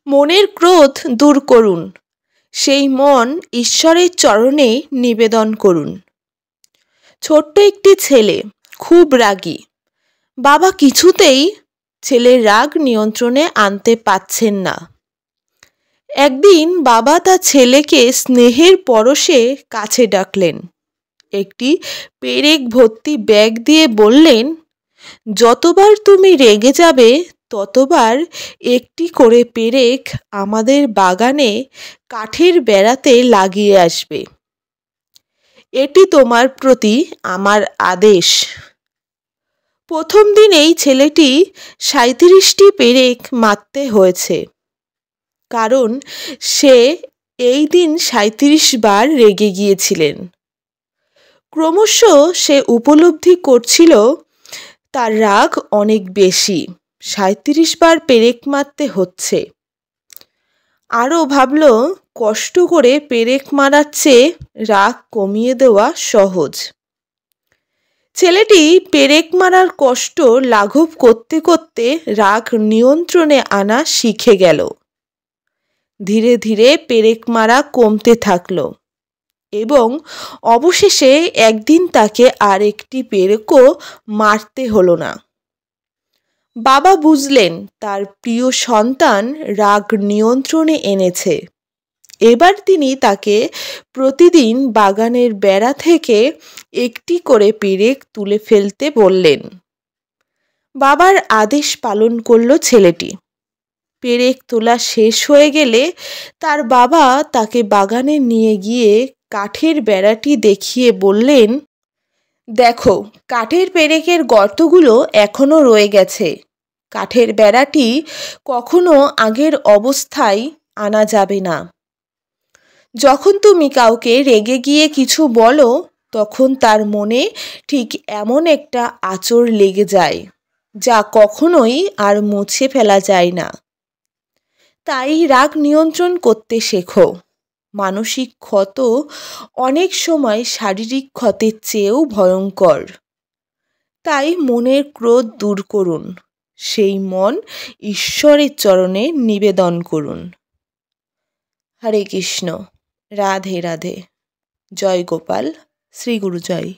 মনের ক্রোধ দূর করুন, সেই মন ঈশ্বরের চরণে নিবেদন করুন। ছোট্ট একটি ছেলে, খুব রাগী। বাবা কিছুতেই ছেলের রাগ নিয়ন্ত্রণে আনতে পারছেন না। একদিন বাবা তার ছেলেকে স্নেহের পরশে কাছে ডাকলেন। একটি পেরেক ভর্তি ব্যাগ দিয়ে বললেন, যতবার তুমি রেগে যাবে ততবার একটি করে পেরেক আমাদের বাগানে কাঠের বেড়াতে লাগিয়ে আসবে। এটি তোমার প্রতি আমার আদেশ। প্রথম দিনেই ছেলেটি 37টি পেরেক মারতে হয়েছে, কারণ সে এই দিন 37 বার রেগে গিয়েছিলেন। ক্রমশ সে উপলব্ধি করছিল তার রাগ অনেক বেশি, 37 বার পেরেক মারতে হচ্ছে। আরও ভাবল, কষ্ট করে পেরেক মারার চেয়ে রাগ কমিয়ে দেওয়া সহজ। ছেলেটি পেরেক মারার কষ্ট লাঘব করতে করতে রাগ নিয়ন্ত্রণে আনা শিখে গেল। ধীরে ধীরে পেরেক মারা কমতে থাকল এবং অবশেষে একদিন তাকে আর একটি পেরেকও মারতে হলো না। বাবা বুঝলেন তার প্রিয় সন্তান রাগ নিয়ন্ত্রণে এনেছে। এবার তিনি তাকে প্রতিদিন বাগানের বেড়া থেকে একটি করে পেরেক তুলে ফেলতে বললেন। বাবার আদেশ পালন করল ছেলেটি। পেরেক তোলা শেষ হয়ে গেলে তার বাবা তাকে বাগানে নিয়ে গিয়ে কাঠের বেড়াটি দেখিয়ে বললেন, দেখো, কাঠের পেরেকের গর্তগুলো এখনো রয়ে গেছে। কাঠের বেড়াটি কখনো আগের অবস্থায় আনা যাবে না। যখন তুমি কাউকে রেগে গিয়ে কিছু বলো, তখন তার মনে ঠিক এমন একটা আঁচড় লেগে যায়, যা কখনোই আর মুছে ফেলা যায় না। তাই রাগ নিয়ন্ত্রণ করতে শেখো। মানসিক ক্ষত অনেক সময় শারীরিক ক্ষতের চেয়েও ভয়ঙ্কর। তাই মনের ক্রোধ দূর করুন, সেই মন ঈশ্বরের চরণে নিবেদন করুন। হরে কৃষ্ণ, রাধে রাধে। জয় গোপাল, শ্রী গুরু জয়।